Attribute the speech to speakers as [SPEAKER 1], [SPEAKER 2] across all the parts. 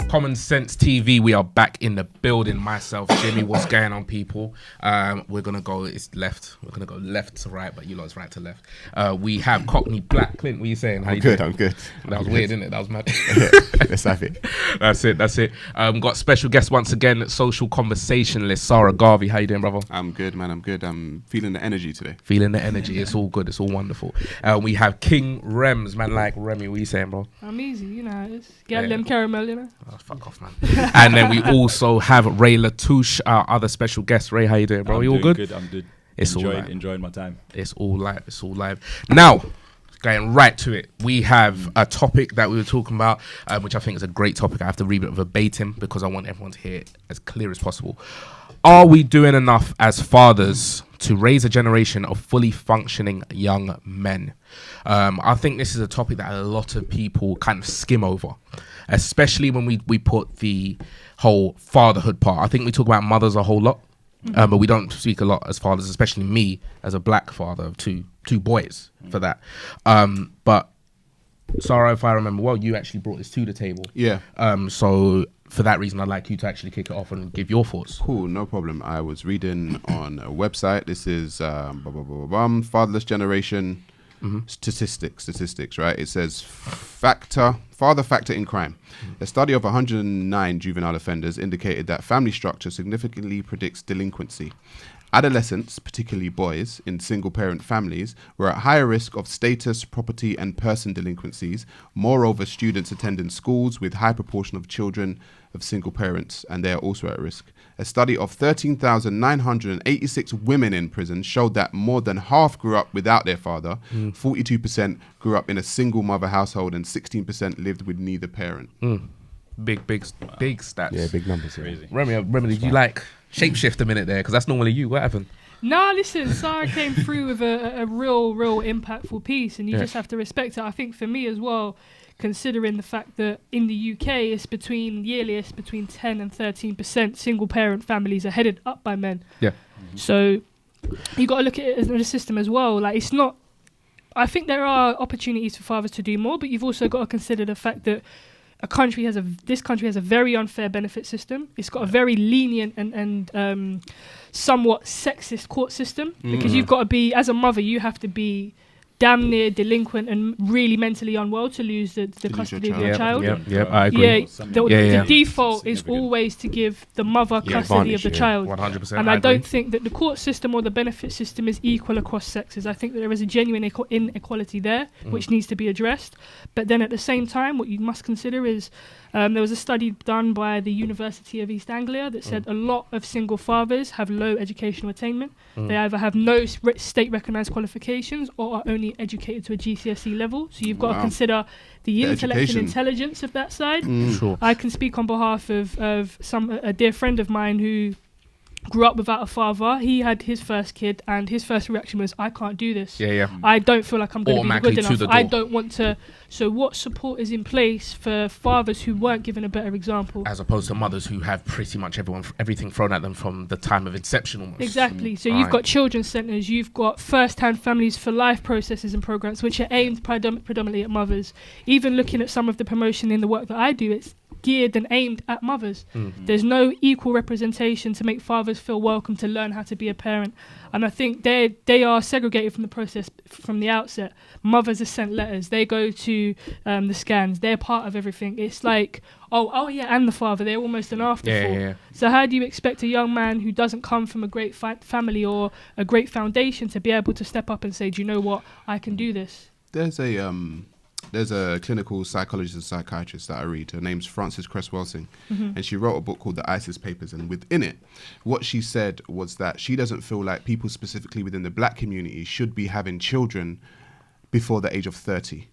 [SPEAKER 1] Common Sense TV, we are back in the building. Myself, Jimmy, what's going on, people? We're gonna go. It's left. We're gonna go left to right, but you lot's right to left. We have Cockney Black. Clint, what are you saying? How
[SPEAKER 2] I'm
[SPEAKER 1] you
[SPEAKER 2] good.
[SPEAKER 1] doing?
[SPEAKER 2] I'm good.
[SPEAKER 1] That was weird, isn't it? That was mad.
[SPEAKER 2] Let's have it.
[SPEAKER 1] That's it. Got special guest once again, social conversationalist Sarah Garvey. How you doing, brother?
[SPEAKER 2] I'm good, man. I'm good. I'm feeling the energy today.
[SPEAKER 1] Feeling the energy. It's all good. It's all wonderful. We have King Rems, man. Like Remy, what are you saying, bro?
[SPEAKER 3] I'm easy, you know how it is. Get them caramel, you know.
[SPEAKER 1] Oh, fuck off, man. And then we also have Ray Latouche, our other special guest. Ray, how you doing, bro?
[SPEAKER 4] I'm
[SPEAKER 1] you all
[SPEAKER 4] doing
[SPEAKER 1] good?
[SPEAKER 4] I'm good.
[SPEAKER 1] It's all right.
[SPEAKER 4] Enjoying my time.
[SPEAKER 1] It's all live. Now, going right to it, we have a topic that we were talking about, which I think is a great topic. I have to read it verbatim because I want everyone to hear it as clear as possible. Are we doing enough as fathers to raise a generation of fully functioning young men? I think this is a topic that a lot of people kind of skim over, especially when we put the whole fatherhood part. I think we talk about mothers a whole lot, but we don't speak a lot as fathers, especially me as a black father of two boys for that. But Sarah, if I remember well, you actually brought this to the table.
[SPEAKER 2] Yeah.
[SPEAKER 1] So for that reason, I'd like you to actually kick it off and give your thoughts.
[SPEAKER 2] Cool. No problem. I was reading on a website. This is Fatherless Generation statistics, right? It says father factor in crime. A study of 109 juvenile offenders indicated that family structure significantly predicts delinquency. Adolescents, particularly boys in single-parent families, were at higher risk of status, property, and person delinquencies. Moreover, students attending schools with high proportion of children of single parents, and they are also at risk. A study of 13,986 women in prison showed that more than half grew up without their father, 42% grew up in a single mother household, and 16% lived with neither parent.
[SPEAKER 1] Big stats.
[SPEAKER 2] Yeah, big numbers.
[SPEAKER 4] Crazy.
[SPEAKER 1] Remy, did you like shapeshift a minute there? Because that's normally you. What happened?
[SPEAKER 3] Nah, listen, Sarah came through with a real impactful piece, and you just have to respect it. I think for me as well, considering the fact that in the UK it's between 10 and 13% single parent families are headed up by men.
[SPEAKER 1] Yeah.
[SPEAKER 3] So you got to look at it as a system as well. Like, it's not. I think there are opportunities for fathers to do more, but you've also got to consider the fact that this country has a very unfair benefit system. It's got a very lenient and somewhat sexist court system, because you've got to be, as a mother, you have to be damn near delinquent and really mentally unwell to lose the custody of your child.
[SPEAKER 1] Yeah, I agree.
[SPEAKER 3] The default is always to give the mother custody of the child.
[SPEAKER 1] 100%.
[SPEAKER 3] And I don't think that the court system or the benefit system is equal across sexes. I think that there is a genuine inequality there, which needs to be addressed. But then at the same time, what you must consider is there was a study done by the University of East Anglia that said a lot of single fathers have low educational attainment. They either have no state recognised qualifications or are only educated to a GCSE level. So you've got to consider the intellect and intelligence of that side.
[SPEAKER 1] Sure.
[SPEAKER 3] I can speak on behalf of a dear friend of mine who grew up without a father. He had his first kid, and his first reaction was, I can't do this. I don't feel like I'm going to be good enough. I don't want to. So what support is in place for fathers who weren't given a better example?
[SPEAKER 1] As opposed to mothers who have pretty much everything thrown at them from the time of inception almost.
[SPEAKER 3] Exactly. So you've got children's centres, you've got first-hand families for life processes and programmes, which are aimed predominantly at mothers. Even looking at some of the promotion in the work that I do, it's geared and aimed at mothers. There's no equal representation to make fathers feel welcome to learn how to be a parent. And I think they are segregated from the process from the outset. Mothers are sent letters. They go to the scans. They're part of everything. It's like, oh yeah, and the father. They're almost an afterthought.
[SPEAKER 1] Yeah.
[SPEAKER 3] So how do you expect a young man who doesn't come from a great family or a great foundation to be able to step up and say, do you know what, I can do this?
[SPEAKER 2] There's a clinical psychologist and psychiatrist that I read. Her name's Frances Cress-Welsing, and she wrote a book called The ISIS Papers. And within it, what she said was that she doesn't feel like people specifically within the black community should be having children before the age of 30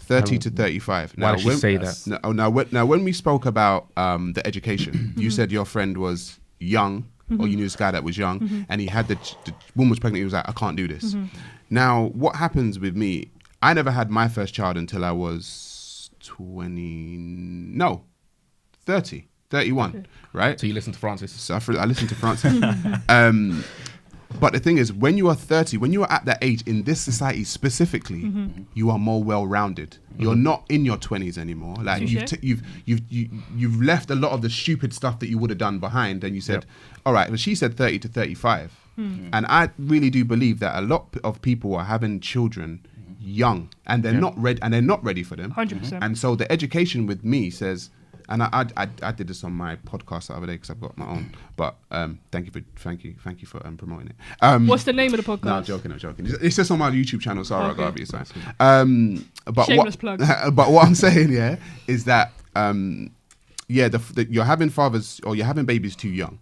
[SPEAKER 2] to 35.
[SPEAKER 1] Why did she say that?
[SPEAKER 2] Now, when we spoke about the education, you said your friend was young, or you knew this guy that was young, and he had the woman was pregnant. He was like, I can't do this. Now, what happens with me? I never had my first child until I was 31, right?
[SPEAKER 1] So you listen to Francis?
[SPEAKER 2] So I listened to Francis. But the thing is, when you are 30, when you are at that age in this society specifically, you are more well-rounded. You're not in your 20s anymore. Like you've left a lot of the stupid stuff that you would have done behind, and you said, all right, but she said 30 to 35. And I really do believe that a lot of people are having children young, and they're not ready, and they're not ready for them.
[SPEAKER 3] 100%.
[SPEAKER 2] And so the education with me says, and I did this on my podcast the other day because I've got my own. But thank you for promoting it.
[SPEAKER 3] What's the name of the podcast?
[SPEAKER 2] No, I'm joking. It's just on my YouTube channel. Sorry,
[SPEAKER 3] Okay.
[SPEAKER 2] I gotta be fine. But
[SPEAKER 3] Shameless plug.
[SPEAKER 2] But what I'm saying, is that you're having fathers or you're having babies too young,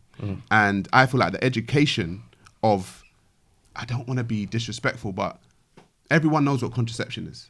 [SPEAKER 2] and I feel like the education of, I don't want to be disrespectful, but everyone knows what contraception is.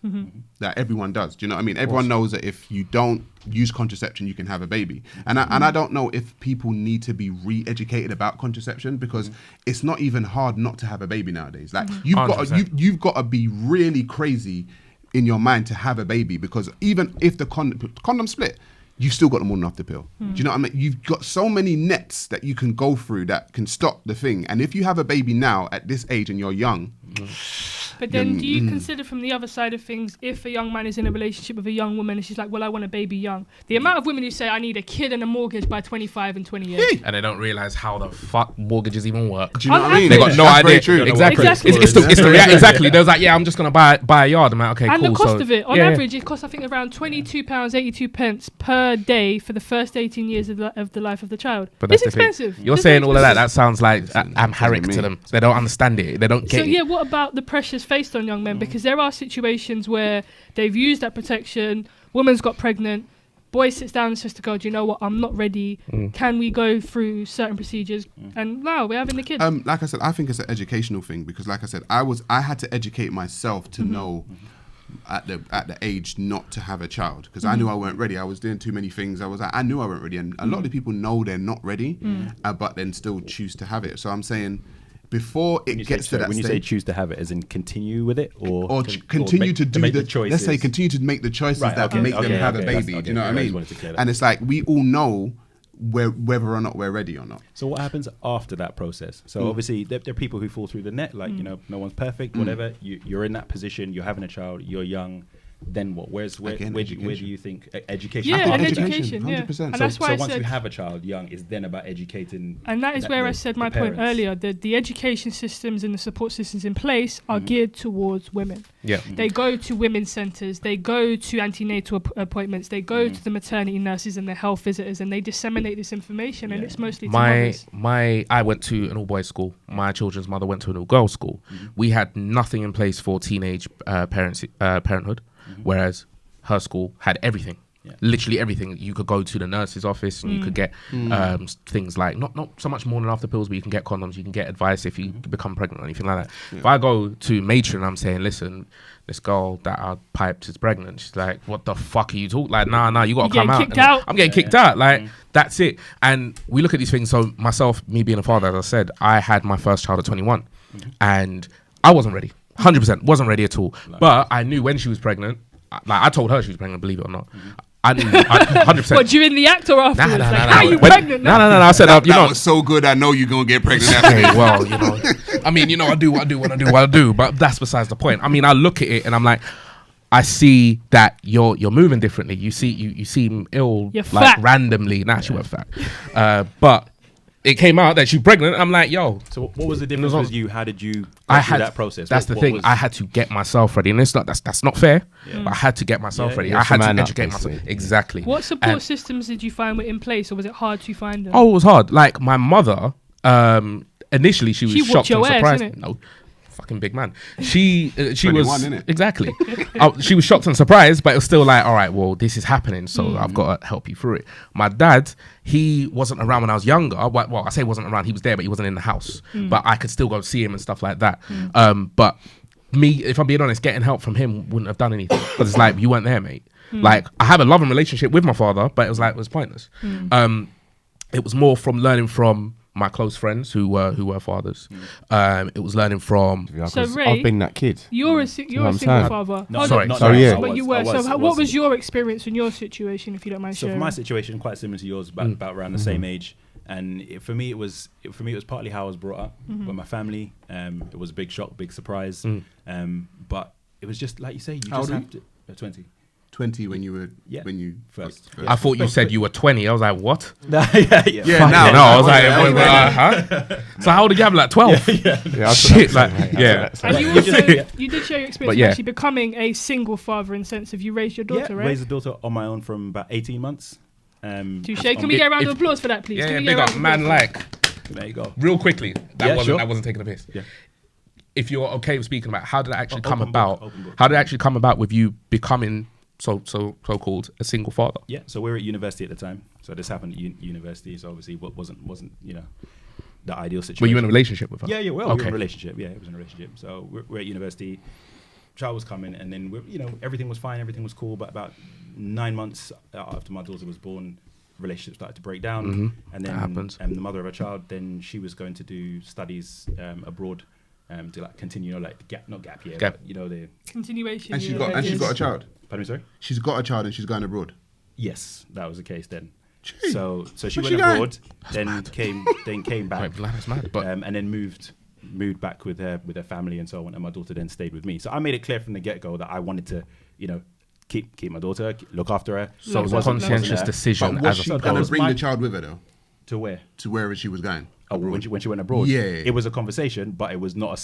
[SPEAKER 2] That everyone does. Do you know what I mean? Everyone knows that if you don't use contraception, you can have a baby. And I don't know if people need to be re-educated about contraception, because it's not even hard not to have a baby nowadays. Like you've got to be really crazy in your mind to have a baby, because even if the condom split, you've still got them on and off the pill. Do you know what I mean? You've got so many nets that you can go through that can stop the thing. And if you have a baby now at this age and you're young,
[SPEAKER 3] but then do you consider from the other side of things, if a young man is in a relationship with a young woman and she's like, well, I want a baby young, the amount of women who say I need a kid and a mortgage by 25 and 28.
[SPEAKER 1] And they don't realize how the fuck mortgages even work.
[SPEAKER 2] do you know what I mean?
[SPEAKER 1] They got no
[SPEAKER 2] That's very
[SPEAKER 1] idea.
[SPEAKER 2] true.
[SPEAKER 1] Exactly.
[SPEAKER 3] Exactly.
[SPEAKER 1] It's the exactly. They was like, yeah, I'm just gonna buy a yard. I'm like, okay,
[SPEAKER 3] And
[SPEAKER 1] cool.
[SPEAKER 3] the cost
[SPEAKER 1] So,
[SPEAKER 3] of it, on
[SPEAKER 1] yeah.
[SPEAKER 3] average, it costs I think around £22.82 per day for the first 18 years of the life of the child.
[SPEAKER 1] But that's
[SPEAKER 3] It's
[SPEAKER 1] the thing.
[SPEAKER 3] expensive.
[SPEAKER 1] You're
[SPEAKER 3] It's
[SPEAKER 1] saying all of that.
[SPEAKER 3] expensive.
[SPEAKER 1] That sounds like I'm Harrick
[SPEAKER 2] me.
[SPEAKER 1] to them. They don't understand it. They don't get
[SPEAKER 3] So
[SPEAKER 1] it.
[SPEAKER 3] yeah, what about the pressures faced on young men? Because there are situations where they've used that protection, woman's got pregnant, boy sits down and says to God, you know what, I'm not ready. Can we go through certain procedures? And now we're having the kid.
[SPEAKER 2] Like I said, I think it's an educational thing, because like I said, I had to educate myself to know at the age not to have a child, because I knew I weren't ready. I was doing too many things. I knew I weren't ready, and a lot of the people know they're not ready, but then still choose to have it. So I'm saying, before it gets to that
[SPEAKER 4] when you
[SPEAKER 2] stage,
[SPEAKER 4] say choose to have it, as in continue with it, or
[SPEAKER 2] continue
[SPEAKER 4] make-
[SPEAKER 2] to do
[SPEAKER 4] make
[SPEAKER 2] the
[SPEAKER 4] choices.
[SPEAKER 2] Let's say continue to make the choices that make them have a baby. Do you know what I mean? And it's like, we all know whether or not we're ready or not.
[SPEAKER 4] So what happens after that process? So obviously there are people who fall through the net, like, you know, no one's perfect, whatever. You're in that position, you're having a child, you're young. Then what? Where do you think education?
[SPEAKER 3] Yeah,
[SPEAKER 2] and
[SPEAKER 3] education, yeah.
[SPEAKER 2] 100%.
[SPEAKER 3] And
[SPEAKER 4] So,
[SPEAKER 3] that's why I
[SPEAKER 4] once
[SPEAKER 3] said,
[SPEAKER 4] you have a child young, it's then about educating.
[SPEAKER 3] and that is where I said my point earlier, that the education systems and the support systems in place are geared towards women.
[SPEAKER 1] Yeah.
[SPEAKER 3] They go to women's centres, they go to antenatal appointments, they go to the maternity nurses and the health visitors, and they disseminate this information, and it's mostly to mothers.
[SPEAKER 1] I went to an all boys school. My children's mother went to an all girls school. We had nothing in place for teenage parenthood, whereas her school had everything. Literally everything. You could go to the nurse's office and you could get things like not so much morning after pills, but you can get condoms, you can get advice if you become pregnant or anything like that. If I go to matron, I'm saying, listen, this girl that I piped is pregnant. She's like, what the fuck are you talking? Like, nah, you gotta come out.
[SPEAKER 3] Kicked out.
[SPEAKER 1] I'm getting kicked out. Like, that's it. And we look at these things. So myself, me being a father, as I said, I had my first child at 21, and I wasn't ready. 100% wasn't ready at all. But I knew when she was pregnant. Like, I told her she was pregnant, believe it or not. I knew 100%.
[SPEAKER 3] What, during the act or afterwards?
[SPEAKER 1] Nah,
[SPEAKER 3] Are you
[SPEAKER 1] When-
[SPEAKER 3] pregnant now?
[SPEAKER 1] No. I said, you
[SPEAKER 2] That
[SPEAKER 1] know,
[SPEAKER 2] was so good. I know you're gonna get pregnant after
[SPEAKER 1] okay,
[SPEAKER 2] this.
[SPEAKER 1] well, you know, I mean, you know, I do what I do, but that's besides the point. I mean, I look at it and I'm like, I see that you're moving differently. You seem ill,
[SPEAKER 3] You're
[SPEAKER 1] like
[SPEAKER 3] fat.
[SPEAKER 1] randomly. Nah, she wasn't fat, but it came out that she's pregnant. I'm like, yo.
[SPEAKER 4] So what was the difference with you? How did you go
[SPEAKER 1] I
[SPEAKER 4] through
[SPEAKER 1] had
[SPEAKER 4] that process?
[SPEAKER 1] That's the thing. I had to get myself ready, and it's not that's not fair. But I had to get myself ready. I had to educate myself. Exactly.
[SPEAKER 3] What support systems did you find were in place, or was it hard to find them?
[SPEAKER 1] Oh, it was hard. Like my mother, initially she was
[SPEAKER 3] She
[SPEAKER 1] shocked
[SPEAKER 3] whooped your
[SPEAKER 1] and
[SPEAKER 3] ass,
[SPEAKER 1] surprised.
[SPEAKER 3] innit?
[SPEAKER 1] No, fucking big man. She
[SPEAKER 2] 21,
[SPEAKER 1] was
[SPEAKER 2] innit?
[SPEAKER 1] exactly. She was shocked and surprised, but it was still like, all right, well, this is happening, so I've got to help you through it. My dad, he wasn't around when I was younger. Well, I say wasn't around. He was there, but he wasn't in the house. But I could still go see him and stuff like that. But me, if I'm being honest, getting help from him wouldn't have done anything, because it's like, you weren't there, mate. Like, I have a loving relationship with my father, but it was pointless. It was more from learning from my close friends who were fathers. It was learning from.
[SPEAKER 3] So Ray,
[SPEAKER 5] I've been that kid.
[SPEAKER 3] You're a single father.
[SPEAKER 4] No,
[SPEAKER 3] Oh,
[SPEAKER 1] sorry.
[SPEAKER 3] no,
[SPEAKER 1] Sorry,
[SPEAKER 5] yeah.
[SPEAKER 3] But you were. So what was your experience in your situation, if you don't mind
[SPEAKER 4] So for
[SPEAKER 3] sharing?
[SPEAKER 4] my situation, quite similar to yours, about around the same age. And for me, it was partly how I was brought up with my family. It was a big shock, big surprise. But it was just like you say, you
[SPEAKER 2] How
[SPEAKER 4] just
[SPEAKER 2] old
[SPEAKER 4] have to. 20.
[SPEAKER 2] 20 when you were
[SPEAKER 4] first.
[SPEAKER 1] I thought you said you were 20. I was like, what?
[SPEAKER 2] Yeah,
[SPEAKER 1] No,
[SPEAKER 2] now
[SPEAKER 1] I was like, huh? So how old did you have? Like 12? Shit, like, yeah.
[SPEAKER 3] And you also you did share your experience
[SPEAKER 1] But yeah.
[SPEAKER 3] of actually becoming a single father in sense of you raised your daughter, right?
[SPEAKER 4] Raised a daughter on my own from about 18 months.
[SPEAKER 3] Touche. Can we get a round of applause for that, please?
[SPEAKER 1] Yeah,
[SPEAKER 3] Can
[SPEAKER 1] yeah,
[SPEAKER 3] we get
[SPEAKER 1] big
[SPEAKER 3] a round
[SPEAKER 1] up,
[SPEAKER 3] of
[SPEAKER 1] man.
[SPEAKER 3] applause?
[SPEAKER 1] Like,
[SPEAKER 4] There you go.
[SPEAKER 1] real quickly,
[SPEAKER 4] Yeah, sure.
[SPEAKER 1] that wasn't taking a piss.
[SPEAKER 4] Yeah.
[SPEAKER 1] If you're okay with speaking about how did that actually come
[SPEAKER 4] Open
[SPEAKER 1] about?
[SPEAKER 4] book, open book.
[SPEAKER 1] How did it actually come about with you becoming so called a single father?
[SPEAKER 4] Yeah, so we were at university at the time. So this happened at university. So obviously, what wasn't the ideal situation.
[SPEAKER 1] Were you in a relationship with her?
[SPEAKER 4] Yeah, we were in
[SPEAKER 1] Okay.
[SPEAKER 4] a relationship. Yeah, it was in a relationship. So we're at university. Child was coming, and then everything was fine, everything was cool. But about 9 months after my daughter was born, relationship started to break down, and then
[SPEAKER 1] That happens.
[SPEAKER 4] the mother of a child, then she was going to do studies abroad. To like continue, not gap year,
[SPEAKER 1] Gap.
[SPEAKER 4] but the.
[SPEAKER 3] Continuation.
[SPEAKER 2] And she's
[SPEAKER 3] yeah,
[SPEAKER 2] got
[SPEAKER 3] that
[SPEAKER 2] she's
[SPEAKER 3] is.
[SPEAKER 2] got a child.
[SPEAKER 4] Pardon me, sorry.
[SPEAKER 2] She's got a child and she's going abroad.
[SPEAKER 4] Yes, that was the case then.
[SPEAKER 2] Gee.
[SPEAKER 4] So she
[SPEAKER 2] Where's
[SPEAKER 4] went
[SPEAKER 2] she going?
[SPEAKER 4] abroad, then came back,
[SPEAKER 1] Wait, that's mad. But
[SPEAKER 4] and then moved back with her family and so on. And my daughter then stayed with me. So I made it clear from the get go that I wanted to, keep my daughter, look after her.
[SPEAKER 1] so it was a
[SPEAKER 3] Wasn't-
[SPEAKER 1] conscientious
[SPEAKER 3] wasn't
[SPEAKER 1] decision
[SPEAKER 2] But was
[SPEAKER 1] as
[SPEAKER 2] she
[SPEAKER 1] opposed.
[SPEAKER 2] going
[SPEAKER 4] was
[SPEAKER 2] to bring
[SPEAKER 4] my-
[SPEAKER 2] the child with her though?
[SPEAKER 4] To where?
[SPEAKER 2] To wherever she was going?
[SPEAKER 4] Oh, when she went abroad.
[SPEAKER 2] Yeah.
[SPEAKER 4] It was a conversation, but it was not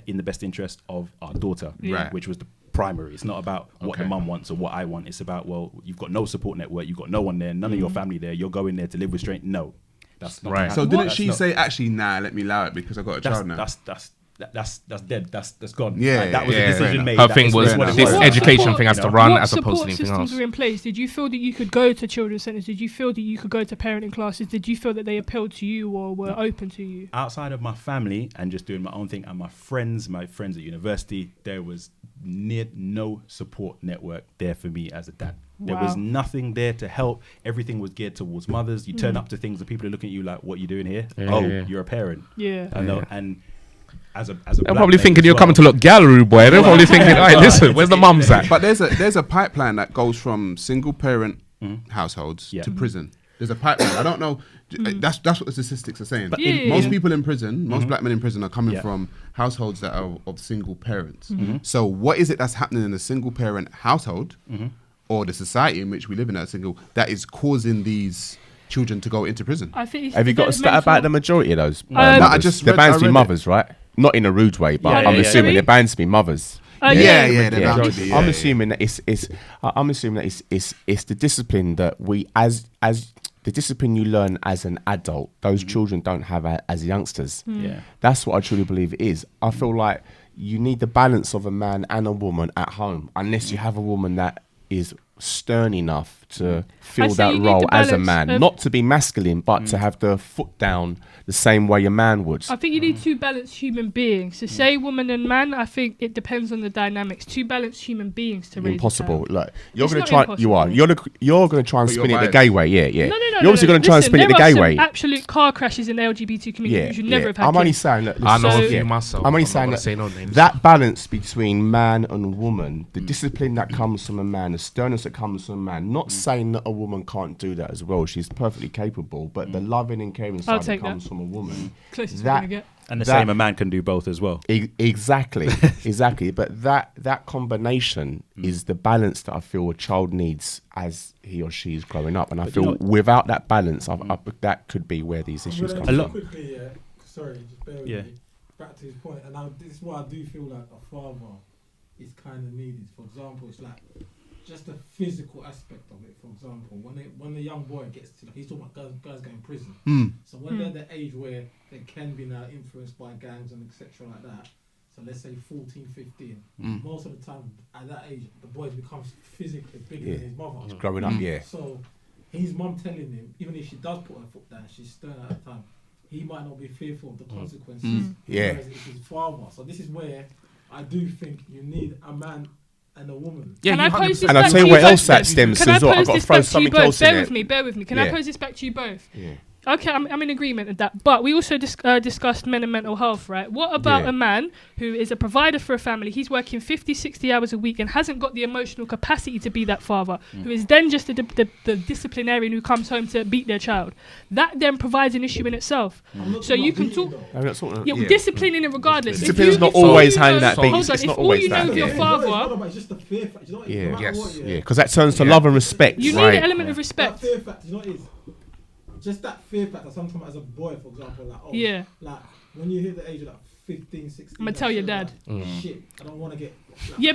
[SPEAKER 4] in the best interest of our daughter,
[SPEAKER 2] Right.
[SPEAKER 4] which was the primary. It's not about what the
[SPEAKER 1] Okay.
[SPEAKER 4] mum wants or what I want. It's about, well, you've got no support network, you've got no one there, none of your family there. You're going there to live with strangers. No, that's not
[SPEAKER 1] Right.
[SPEAKER 4] gonna
[SPEAKER 2] So
[SPEAKER 4] happen.
[SPEAKER 2] didn't
[SPEAKER 4] That's
[SPEAKER 2] she
[SPEAKER 4] not-
[SPEAKER 2] say, actually, nah, let me allow it because I got a child now?
[SPEAKER 4] That's dead. That's gone.
[SPEAKER 2] Yeah,
[SPEAKER 4] Like, that was
[SPEAKER 1] yeah,
[SPEAKER 4] a
[SPEAKER 1] fair
[SPEAKER 4] decision
[SPEAKER 2] enough.
[SPEAKER 4] made.
[SPEAKER 1] Her
[SPEAKER 4] That
[SPEAKER 1] thing
[SPEAKER 4] is
[SPEAKER 1] was
[SPEAKER 4] what it
[SPEAKER 1] this
[SPEAKER 4] was.
[SPEAKER 1] education thing has to run
[SPEAKER 3] what
[SPEAKER 1] as opposed to
[SPEAKER 3] support
[SPEAKER 1] anything
[SPEAKER 3] systems
[SPEAKER 1] else.
[SPEAKER 3] were in place? Did you feel that you could go to children's centres? Did you feel that you could go to parenting classes? Did you feel that they appealed to you or were open to you?
[SPEAKER 4] Outside of my family and just doing my own thing and my friends at university, there was no support network there for me as a dad. There was
[SPEAKER 3] Wow.
[SPEAKER 4] nothing there to help. Everything was geared towards mothers. You turn up to things and people are looking at you like, what are you doing here?
[SPEAKER 1] Yeah.
[SPEAKER 4] You're a parent.
[SPEAKER 3] Yeah.
[SPEAKER 4] I know.
[SPEAKER 1] Yeah.
[SPEAKER 4] And as a
[SPEAKER 1] They're
[SPEAKER 4] black
[SPEAKER 1] probably
[SPEAKER 4] male
[SPEAKER 1] thinking
[SPEAKER 4] as
[SPEAKER 1] you're
[SPEAKER 4] well.
[SPEAKER 1] coming to look gallery boy. They're probably thinking, all right, listen, where's the mums at?
[SPEAKER 2] But there's a pipeline that goes from single parent households
[SPEAKER 4] Yeah.
[SPEAKER 2] to prison. There's a pipeline. I don't know. That's what the statistics are saying.
[SPEAKER 3] But in-
[SPEAKER 2] most
[SPEAKER 3] Yeah.
[SPEAKER 2] people in prison, most black men in prison are coming
[SPEAKER 4] Yeah.
[SPEAKER 2] from households that are of single parents. So what is it that's happening in a single parent household or the society in which we live in that is causing these children to go into prison?
[SPEAKER 3] I think
[SPEAKER 5] Have you got a stat about the majority of those?
[SPEAKER 3] No, I
[SPEAKER 5] mothers?
[SPEAKER 2] just
[SPEAKER 5] They're
[SPEAKER 2] read- I
[SPEAKER 5] bound to be
[SPEAKER 2] read it.
[SPEAKER 5] mothers, right? Not in a rude way, but
[SPEAKER 4] Yeah,
[SPEAKER 5] I'm
[SPEAKER 4] yeah,
[SPEAKER 5] assuming
[SPEAKER 3] yeah.
[SPEAKER 5] they're bound to be mothers.
[SPEAKER 2] Yeah, they're
[SPEAKER 5] Yeah.
[SPEAKER 2] bound to be,
[SPEAKER 5] I'm
[SPEAKER 2] yeah.
[SPEAKER 5] assuming that I'm assuming that it's the discipline that we as the discipline you learn as an adult, those children don't have as youngsters.
[SPEAKER 4] Yeah.
[SPEAKER 5] That's what I truly believe it is. I feel like you need the balance of a man and a woman at home, unless you have a woman that is stern enough to fill
[SPEAKER 3] say
[SPEAKER 5] that
[SPEAKER 3] you need
[SPEAKER 5] role
[SPEAKER 3] the
[SPEAKER 5] as a
[SPEAKER 3] balance
[SPEAKER 5] man,
[SPEAKER 3] of-
[SPEAKER 5] not to be masculine, but to have the foot down the same way a man would.
[SPEAKER 3] I think you need two balanced human beings. To say woman and man, I think it depends on the dynamics. Two balanced human beings to raise a
[SPEAKER 5] Impossible.
[SPEAKER 3] child.
[SPEAKER 5] Like you're
[SPEAKER 3] It's
[SPEAKER 5] going
[SPEAKER 3] not
[SPEAKER 5] to try. You
[SPEAKER 3] impossible.
[SPEAKER 5] are. You're going to try and
[SPEAKER 2] But
[SPEAKER 5] spin
[SPEAKER 2] you're
[SPEAKER 5] it the
[SPEAKER 2] biased.
[SPEAKER 5] gay way. Yeah.
[SPEAKER 3] No.
[SPEAKER 5] You're obviously going to try and
[SPEAKER 3] Listen,
[SPEAKER 5] spin it the
[SPEAKER 3] there are
[SPEAKER 5] gay
[SPEAKER 3] some
[SPEAKER 5] way.
[SPEAKER 3] absolute car crashes in the LGBT community.
[SPEAKER 5] Yeah.
[SPEAKER 3] You should never have had
[SPEAKER 5] I'm only
[SPEAKER 3] kids.
[SPEAKER 5] saying that.
[SPEAKER 1] I know
[SPEAKER 3] So-
[SPEAKER 1] a few myself.
[SPEAKER 5] I'm only
[SPEAKER 1] not
[SPEAKER 5] saying
[SPEAKER 1] gonna
[SPEAKER 5] that
[SPEAKER 1] say no names.
[SPEAKER 5] that balance between man and woman, the discipline that comes from a man, the sternness that comes from a man. Not saying that a woman can't do that as well. She's perfectly capable, but the loving and caring side that
[SPEAKER 3] take that.
[SPEAKER 5] comes from a woman.
[SPEAKER 3] Closest we're
[SPEAKER 5] that-
[SPEAKER 3] gonna get.
[SPEAKER 4] And the
[SPEAKER 5] That-
[SPEAKER 4] same, a man can do both as well.
[SPEAKER 5] Exactly, exactly. But that combination is the balance that I feel a child needs as he or she is growing up, and I
[SPEAKER 4] But
[SPEAKER 5] feel
[SPEAKER 4] you know-
[SPEAKER 5] without that balance, that could be where these issues
[SPEAKER 6] I'm
[SPEAKER 5] come
[SPEAKER 6] gonna
[SPEAKER 5] from.
[SPEAKER 6] quickly, sorry, just bear with
[SPEAKER 4] Yeah.
[SPEAKER 6] me. Back to his point, and this is why I do feel like a father is kind of needed. For example, it's like just the physical aspect of it. For example, when the young boy gets to, he's talking about guys going to prison. So when they're at the age where they can be now influenced by gangs and etc. like that. So let's say 14, 15. Most of the time at that age, the boy becomes physically bigger than his mother.
[SPEAKER 5] Growing up, yeah.
[SPEAKER 6] So his mum telling him, even if she does put her foot down, she's stern at the time. He might not be fearful of the consequences.
[SPEAKER 5] Yeah.
[SPEAKER 6] Whereas it's his father. So this is where I do think you need a man and a woman.
[SPEAKER 1] Yeah,
[SPEAKER 3] Can I pose this
[SPEAKER 5] And I'll
[SPEAKER 3] back
[SPEAKER 5] tell
[SPEAKER 3] to
[SPEAKER 5] you where
[SPEAKER 3] both
[SPEAKER 5] else
[SPEAKER 3] then?
[SPEAKER 5] that stems
[SPEAKER 3] Can I
[SPEAKER 5] as well. I've
[SPEAKER 3] pose
[SPEAKER 5] got to
[SPEAKER 3] this
[SPEAKER 5] throw
[SPEAKER 3] back to you
[SPEAKER 5] something
[SPEAKER 3] both?
[SPEAKER 5] else in
[SPEAKER 3] Bear
[SPEAKER 5] there.
[SPEAKER 3] with me. Can I
[SPEAKER 5] Yeah.
[SPEAKER 3] pose this back to you both?
[SPEAKER 5] Yeah.
[SPEAKER 3] Okay, I'm in agreement with that. But we also discussed men and mental health, right? What about a man who is a provider for a family? He's working 50, 60 hours a week and hasn't got the emotional capacity to be that father, who is then just the disciplinarian who comes home to beat their child. That then provides an issue in itself. So you can talk... disciplining it regardless.
[SPEAKER 5] Discipline is not always handling that beat.
[SPEAKER 3] Hold on, if all you know of your father...
[SPEAKER 6] It's just the fear factor.
[SPEAKER 5] Because that turns to love and respect.
[SPEAKER 3] You need an element of respect.
[SPEAKER 6] That fear factor, you know what it is? Just that fear factor, sometimes as a boy, for example, like when you hit the age of like 15, 16,
[SPEAKER 3] I'm gonna tell your dad.
[SPEAKER 6] Shit, I don't want to get.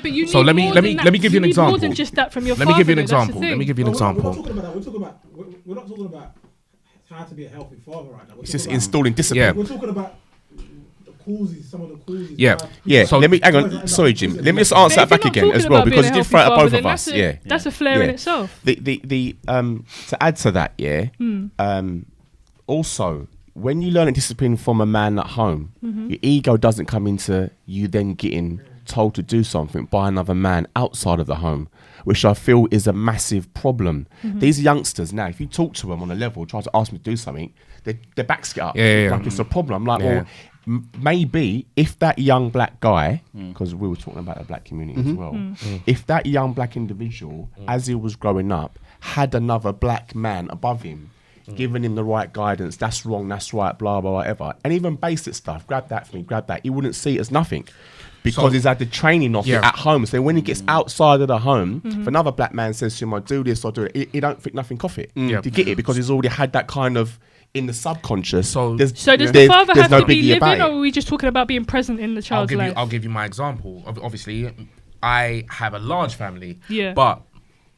[SPEAKER 3] But you need
[SPEAKER 1] So let me give you an example.
[SPEAKER 3] More than just that from your
[SPEAKER 1] Let
[SPEAKER 3] father.
[SPEAKER 1] me give you an
[SPEAKER 3] That's the
[SPEAKER 1] example.
[SPEAKER 3] thing.
[SPEAKER 1] Let me give you an example.
[SPEAKER 6] We're not talking about how to be a healthy father right now.
[SPEAKER 5] It's just installing discipline.
[SPEAKER 6] We're talking about some of the causes.
[SPEAKER 5] Yeah. So let me hang on. Sorry, Jim. Let me just answer that back again as well, because it did throw at both of us.
[SPEAKER 3] That's a flare in itself.
[SPEAKER 5] To add to that, also, when you learn discipline from a man at home, your ego doesn't come into you then getting told to do something by another man outside of the home, which I feel is a massive problem. These youngsters now, if you talk to them on a level, try to ask them to do something, their backs get up. Like it's a problem. Like, well, maybe if that young black guy, because we were talking about the black community as well, if that young black individual, as he was growing up, had another black man above him, giving him the right guidance, that's wrong, that's right, blah, blah, whatever, and even basic stuff, grab that for me, grab that, he wouldn't see it as nothing. Because he's had the training of it at home. So when he gets outside of the home, if another black man says to him, I do this or do it, he don't think nothing of it. Do you get it? Because he's already had that kind of in the subconscious. So does
[SPEAKER 3] the father have to be living, or are we just talking about being present in the child's life?
[SPEAKER 1] I'll give you my example. Obviously, I have a large family,
[SPEAKER 3] but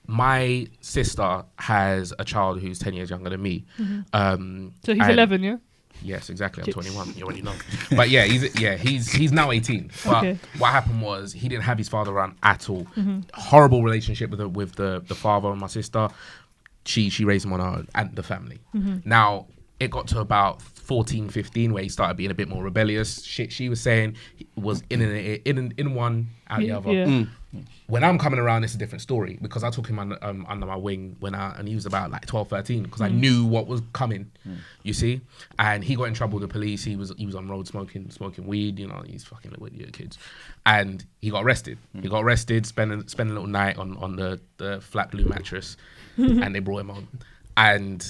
[SPEAKER 1] my sister has a child who's 10 years younger than me.
[SPEAKER 3] So he's 11, yeah?
[SPEAKER 1] Yes, exactly. I'm 21. You already know. But he's now 18. But what happened was he didn't have his father around at all. Horrible relationship with the father and my sister. She raised him on her own and the family. Now it got to about 14, 15 where he started being a bit more rebellious. Shit she was saying was in one, out the other. When I'm coming around, it's a different story because I took him under my wing and he was about like 12, 13 because I knew what was coming, you see. And he got in trouble with the police. He was on road smoking weed. You know, he's fucking little idiot kids, and he got arrested. He got arrested, spent a little night on the flat blue mattress, and they brought him on. And